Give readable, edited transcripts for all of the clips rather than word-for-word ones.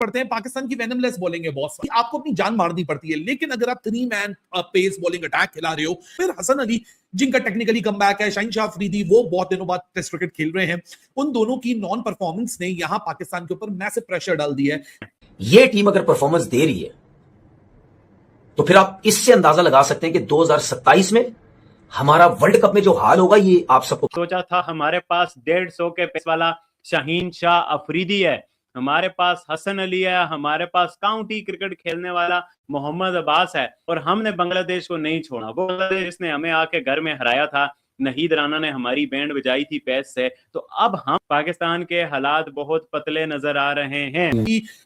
पड़ते हैं, पाकिस्तान की वेनमलेस बॉलिंग है बॉस, आपको अपनी जान मारनी पड़ती है। लेकिन अगर आप 3 मैन पेस बॉलिंग अटैक खिला रहे हो, फिर हसन अली जिनका टेक्निकली कमबैक है, शाहीन शाह अफरीदी वो बहुत दिनों बाद टेस्ट क्रिकेट खेल रहे हैं, उन दोनों की नॉन परफॉर्मेंस ने यहां पाकिस्तान के ऊपर मैसिव प्रेशर डाल दिया है। ये टीम अगर परफॉर्मेंस दे रही है तो फिर आप इससे अंदाजा लगा सकते हैं कि 2027 में हमारा वर्ल्ड कप में जो हाल होगा ये आप सबको सोचा था। हमारे पास 150 के पेस वाला शाहीन शाह अफरीदी है, हमारे पास हसन अली है, हमारे पास काउंटी क्रिकेट खेलने वाला मोहम्मद अब्बास है, और हमने बांग्लादेश को नहीं छोड़ा। वो बांग्लादेश ने हमें आके घर में हराया था, नहीद राना ने हमारी बैंड बजाई थी पेस से। तो अब हम पाकिस्तान के हालात बहुत पतले नजर आ रहे हैं।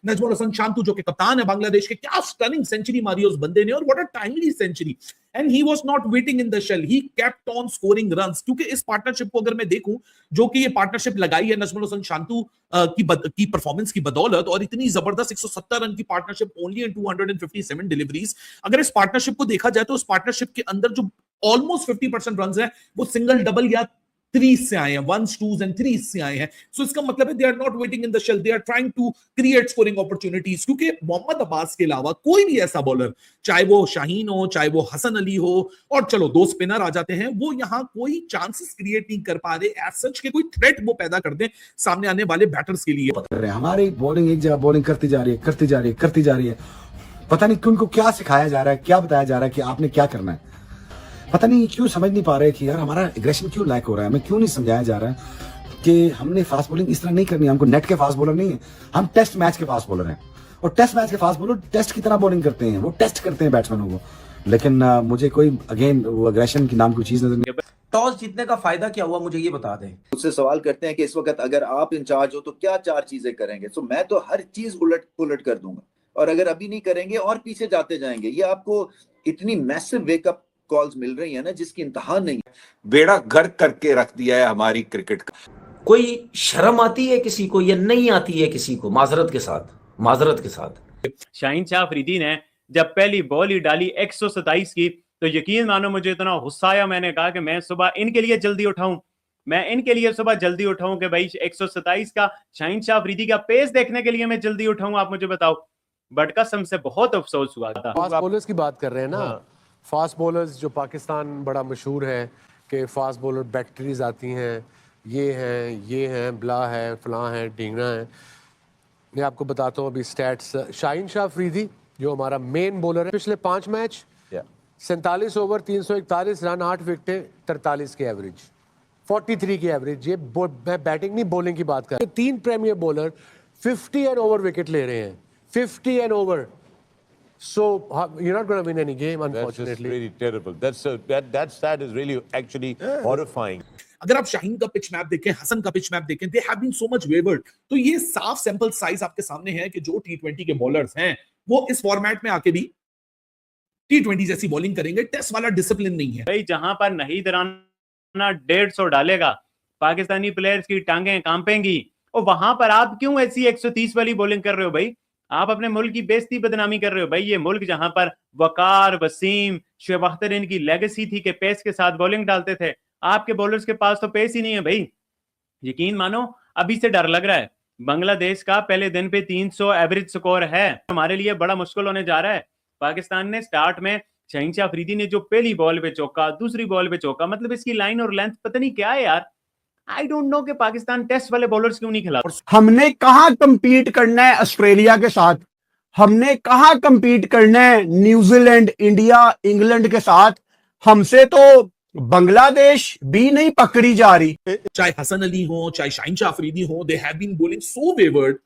नजमुल हसन शांतु जो कि कप्तान है बांग्लादेश के, क्या स्टनिंग सेंचुरी मारी उस बंदे ने, और what a timely century. And he was not waiting in the shell, he kept on scoring runs. क्योंकि इस पार्टनरशिप को अगर मैं देखूं, जो कि ये पार्टनरशिप लगाई है नजमुल हसन शांतु की परफॉर्मेंस की बदौलत, और इतनी जबरदस्त 170 रन की पार्टनरशिप ओनली इन 257 डिलीवरीज। अगर इस पार्टनरशिप को देखा जाए तो उस पार्टनरशिप के अंदर जो ऑलमोस्ट 50% रन है वो सिंगल, डबल या थ्रीज से आए हैं, वंस, टूज एंड थ्रीज से आए हैं। सो इसका मतलब है they are not waiting in the shell, they are trying to create scoring opportunities. क्योंकि मोहम्मद अब्बास के अलावा कोई भी ऐसा बॉलर, चाहे वो शाहीन हो, चाहे वो हसन अली हो, और चलो 2 स्पिनर आ जाते हैं, वो यहां कोई चांसेस क्रिएट नहीं कर पा रहे एज सच के कोई थ्रेट वो पैदा कर दें सामने आने वाले बैटर्स के लिए। हमारी बॉलिंग एक जगह बॉलिंग करती जा रही है, करती जा रही है, करती जा रही है। पता नहीं उनको क्या सिखाया जा रहा है, क्या बताया जा रहा है कि आपने क्या करना है। पता नहीं क्यों समझ नहीं पा रहे कि यार हमारा एग्रेशन क्यों लैक हो रहा है। हमें क्यों नहीं समझाया जा रहा है कि हमने फास्ट बॉलिंग इस तरह नहीं करनी है। हमको नेट के फास्ट बॉलर नहीं है, हम टेस्ट मैच के फास्ट बॉलर हैं। और टेस्ट मैच के फास्ट बॉलर टेस्ट की तरह बॉलिंग करते हैं, वो टेस्ट करते हैं बैट्समैनों को। लेकिन मुझे कोई अगेन वो एग्रेशन की नाम की चीज नजर नहीं। टॉस जीतने का फायदा क्या हुआ, मुझे ये बता दें। उससे सवाल करते हैं कि इस वक्त अगर आप इंचार्ज हो तो क्या 4 चीजें करेंगे। सो मैं तो हर चीज उलट पुलट कर दूंगा, और अगर अभी नहीं करेंगे और पीछे जाते जाएंगे। ये आपको इतनी मैसिव वेकअप कॉल्स मिल रही है ना जिसकी इंतहा नहीं है। बेड़ा गर्क करके रख दिया है हमारी क्रिकेट का। कोई शर्म आती है किसी को या नहीं आती है किसी को? माजरत के साथ शाहीन शाह अफरीदी ने जब पहली बॉल ही डाली 127 की, तो यकीन मानो मुझे इतना गुस्सा आया, मैंने कहा कि मैं सुबह इनके लिए जल्दी उठाऊं, कि भाई 127 का शाहीन शाह अफरीदी का पेस देखने के लिए मैं जल्दी उठाऊं, आप मुझे बताओ। बट कसम से बहुत अफसोस हुआ था। फास्ट बॉलर्स की बात कर रहे हैं ना। फास्ट बॉलर्स जो पाकिस्तान बड़ा मशहूर है कि फास्ट बॉलर बैक्टीरियाज आती हैं, ये हैं, ब्ला है, फलां है, ढींगना है। मैं आपको बताता हूँ अभी स्टैट्स। शाहीन शाह अफरीदी जो हमारा मेन बॉलर है, पिछले 5 मैच 47 ओवर 341 रन, 8 विकेटें, 43 की एवरेज, 43 की एवरेज। ये मैं बैटिंग नहीं बॉलिंग की बात कर रहा हूं। 3 premier bowler 50 and over wicket ले रहे हैं, 50 and over. So you're not going to win any game, unfortunately. That's just really terrible. That stat is really actually horrifying. अगर आप शाहीन का पिच मैप देखें, हसन का पिच मैप देखें, they have been so much wayward. तो ये साफ sample size आपके सामने है कि जो T20 के बॉलर्स हैं वो इस फॉर्मेट में आके भी T20 जैसी बॉलिंग करेंगे। टेस्ट वाला डिसिप्लिन नहीं है भाई। जहां पर नहीद राना 150 डालेगा, पाकिस्तानी प्लेयर्स की टांगें कांपेंगी, और वहां पर आप क्यों ऐसी 130 वाली बॉलिंग कर रहे हो भाई? आप अपने मुल्क की बेइज्जती बदनामी कर रहे हो भाई। ये मुल्क जहां पर वकार, वसीम, शुएब अख्तर इनकी लेगेसी थी कि पेस के साथ बॉलिंग डालते थे, आपके बॉलर्स के पास तो पेस ही नहीं है भाई। यकीन मानो अभी से डर लग रहा है। बांग्लादेश का पहले दिन पे 300 एवरेज स्कोर है, हमारे लिए बड़ा मुश्किल होने जा रहा है। पाकिस्तान ने स्टार्ट में शाहीन शाह अफरीदी ने जो पहली बॉल पे चौका, दूसरी बॉल पे चौका, मतलब इसकी लाइन और लेंथ पता नहीं क्या है यार। आई डोंट नो कि पाकिस्तान टेस्ट वाले बॉलर्स क्यों नहीं खिला। हमने कहां कंपीट करना है ऑस्ट्रेलिया के साथ, हमने कहां कंपीट करना है न्यूजीलैंड, इंडिया, इंग्लैंड के साथ। हमसे तो बांग्लादेश भी नहीं पकड़ी जा रही। चाहे हसन अली हो, चाहे शाहीन शाह अफरीदी हो, they have been bowling so wayward,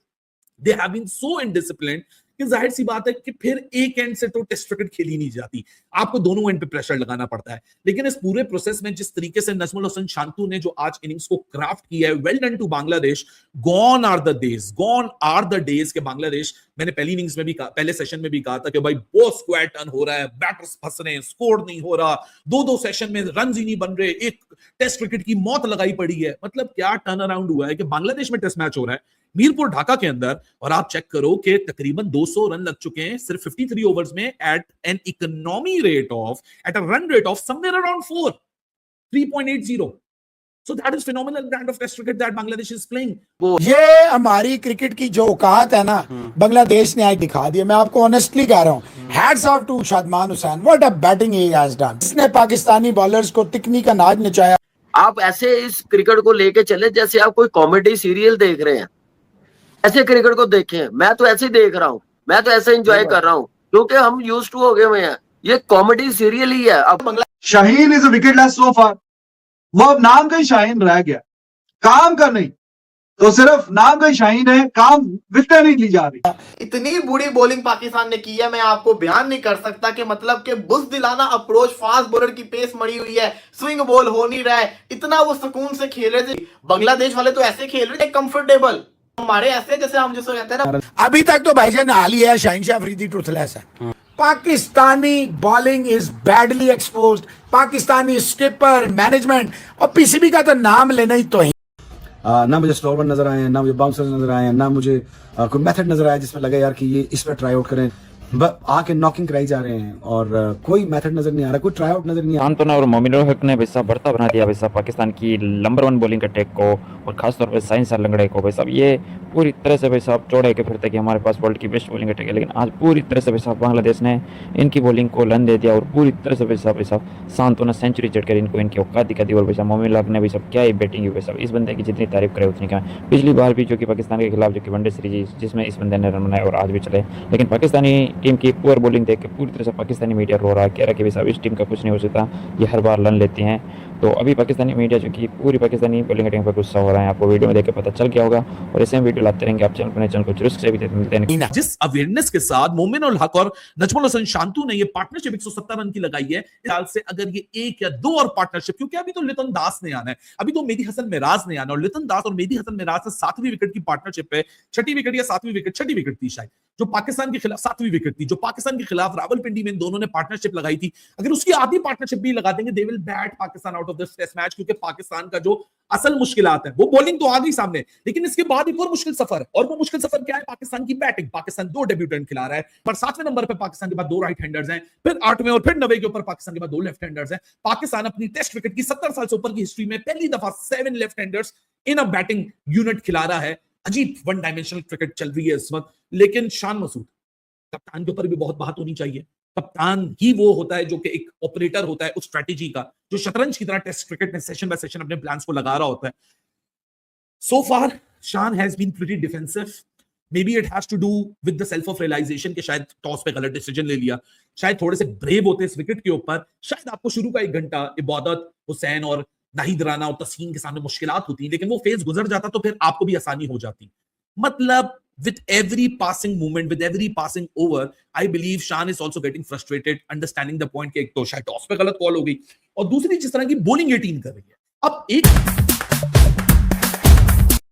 they have been so indisciplined कि जाहिर सी बात है कि फिर एक एंड से तो टेस्ट क्रिकेट खेली नहीं जाती, आपको दोनों एंड पे प्रेशर लगाना पड़ता है। लेकिन इस पूरे प्रोसेस में जिस तरीके से नजमुल हसन शांतु ने जो आज इनिंग्स को क्राफ्ट किया है, well done to Bangladesh. Gone are the days के बांग्लादेश, मैंने पहली इनिंग्स में भी कहा, पहले सेशन में भी कहा था कि भाई बहुत स्क्वायर टर्न हो रहा है, बैटर्स फंस रहे हैं, स्कोर नहीं हो रहा, 2-2 सेशन में रन ही नहीं बन रहे, एक टेस्ट क्रिकेट की मौत लगाई पड़ी है। मतलब क्या टर्न अराउंड हुआ है कि बांग्लादेश में टेस्ट मैच हो रहा है मीरपुर ढाका के अंदर, और आप चेक करो कि तकरीबन 200 रन लग चुके हैं सिर्फ 53 ओवर्स में at an economy rate of, at a run rate of somewhere around 3.80। So that is phenomenal brand of test cricket that Bangladesh is playing. ये हमारी क्रिकेट की जो औकात है ना, बांग्लादेश ने आज दिखा दी है। मैं आपको ऑनेस्टली कह रहा हूँ, hats off to Shadman Hussain, what a batting he has done. इसने पाकिस्तानी बॉलर्स को तिकनी का नाच नचाया। आप ऐसे इस क्रिकेट को लेके चले जैसे आप कोई कॉमेडी सीरियल देख रहे हैं, ऐसे क्रिकेट को देखें। मैं तो ऐसे ही देख रहा हूँ, मैं तो ऐसे एंजॉय कर रहा हूँ, क्योंकि हम यूज्ड टू हो गए हुए हैं। ये कॉमेडी सीरियल ही है। अब शाहीन इज अ विकेटलेस सो फार। वो अब नाम का ही शाहीन रह गया, काम का नहीं। तो सिर्फ नाम का ही शाहीन है, काम विकेट नहीं ली जा रही। इतनी बुरी बॉलिंग पाकिस्तान ने की है, मैं आपको बयान नहीं कर सकता कि मतलब कि बुज़दिलाना अप्रोच, फास्ट बॉलर की पेस मरी हुई है, स्विंग बॉल हो नहीं रहा है, इतना वो सुकून से खेल रहे थे। बांग्लादेश वाले तो ऐसे खेल रहे थे कंफर्टेबल, हमारे ऐसे जैसे हम जिसको कहते हैं ना। अभी तक तो भाईजान हाल ही है, शाहीन शाह अफरीदी टूथलेस है। Pakistani bowling is badly exposed. Pakistani skipper, management और पीसीबी का तो नाम लेना ही तो है। ना मुझे स्लोवर नजर आए, ना मुझे बाउंसर्स नजर आए, ना मुझे कोई मेथड नजर आया जिसमें लगा यार कि ये इस पर ट्राई आउट करें। आके नॉकिंग कराई जा रहे हैं और कोई मेथड नजर नहीं आ रहा, कोई ट्राई आउट नजर नहीं आ रहा। आंतोना और मोमिनुल हक ने वैसा बढ़ता बना दिया वैसा पाकिस्तान की नंबर 1 बॉलिंग अटैक को, और खासतौर पर साइंस लंगड़े को। वैसा ये पूरी तरह से वैसा चौड़े के फिरते कि हमारे पास वर्ल्ड की बेस्ट बॉलिंग अटैक है, लेकिन आज पूरी तरह से वैसा बांग्लादेश ने इनकी बॉलिंग को लन दे दिया और पूरी तरह से वैसा सांत्वना सेंचुरी चढ़कर इनको इनकी औकात दिखा दी। और वैसा मोमिनुल हक ने वैसा क्या ही बैटिंग हुई, वैसा इस बंदे की जितनी तारीफ करे उतनी कम। पिछली बार भी जो कि पाकिस्तान के खिलाफ जो कि वनडे सीरीज जिसमें इस बंदे ने रन बनाए और आज भी चले, लेकिन पाकिस्तानी टीम की पुअर बॉलिंग देख के पूरी तरह से पाकिस्तानी मीडिया रो रहा है, कह रहा है कि वैसा इस टीम का कुछ नहीं हो सकता, ये हर बार लन लेती हैं। तो अभी पाकिस्तानी मीडिया जो कि पूरी पाकिस्तानी बॉलिंग अटैक पर गुस्सा हो रहा है, आपको वीडियो में देख के पता चल गया होगा। और ऐसे वीडियो लाते रहेंगे आप चैनल को जरूर से भी मिलते हैं। जिस अवेयरनेस के साथ मोमिनुल हक और नजमुल हसन शांतु ने ये पार्टनरशिप 170 रन की लगाई है, इस साल से अगर ये एक या दो और पार्टनरशिप, क्योंकि अभी तो लितन दास ने आना है, अभी तो मेहदी हसन मिराज ने आना, और लितन दास और मेहदी हसन मिराज से 7वीं विकेट की पार्टनरशिप है, 6ठी विकेट या 7वीं विकेट, 6ठी विकेट थी शायद, जो पाकिस्तान के खिलाफ 7वीं विकेट थी, जो पाकिस्तान के खिलाफ रावलपिंडी में इन दोनों ने पार्टनरशिप लगाई थी। अगर उसकी आधी पार्टनरशिप भी लगा देंगे, they will bat Pakistan out of this test match, क्योंकि पाकिस्तान का जो असल मुश्किलात है वो बॉलिंग तो आ गई सामने, लेकिन इसके बाद एक और मुश्किल सफर है, और वो मुश्किल सफर क्या है? पाकिस्तान की बैटिंग। पाकिस्तान 2 डेब्यूटेंट खिला रहा है, पर 7वें नंबर पे पाकिस्तान के बाद 2 राइट हैंडर्स हैं, फिर 8वें और फिर 9वें के ऊपर पाकिस्तान के बाद 2 लेफ्ट हैंडर्स हैं। पाकिस्तान अपनी टेस्ट क्रिकेट की 70 साल से ऊपर की हिस्ट्री में पहली दफा 7 लेफ्ट हैंडर्स इन अ बैटिंग यूनिट खिला रहा है। अजीब वन डायमेंशनल क्रिकेट चल रही है इस वक्त, लेकिन शान मसूद कप्तान के ऊपर भी बहुत बात होनी चाहिए। कप्तान ही वो होता है जो कि एक ऑपरेटर होता है उस स्ट्रेटेजी का, जो शतरंज की तरह टेस्ट क्रिकेट में सेशन बाय सेशन अपने प्लान्स को लगा रहा होता है। So far, Shan has been pretty defensive. Maybe it has to do with the self of realization कि शायद टॉस पे गलत डिसीजन ले लिया, शायद थोड़े से ब्रेव होते इस विकेट के ऊपर, शायद आपको शुरू का 1 घंटा इबादत, हुसैन और नाहिद राना और तस्कीन के सामने मुश्किलात होती, लेकिन वो फेज गुजर जाता तो फिर आपको भी आसानी हो जाती। मतलब with every passing moment, with every passing over, I believe Shan is also getting frustrated, understanding the point कि एक तो शायद टॉस पे गलत कॉल हो गई, और दूसरी जिस तरह की बॉलिंग ये टीम कर रही है। अब एक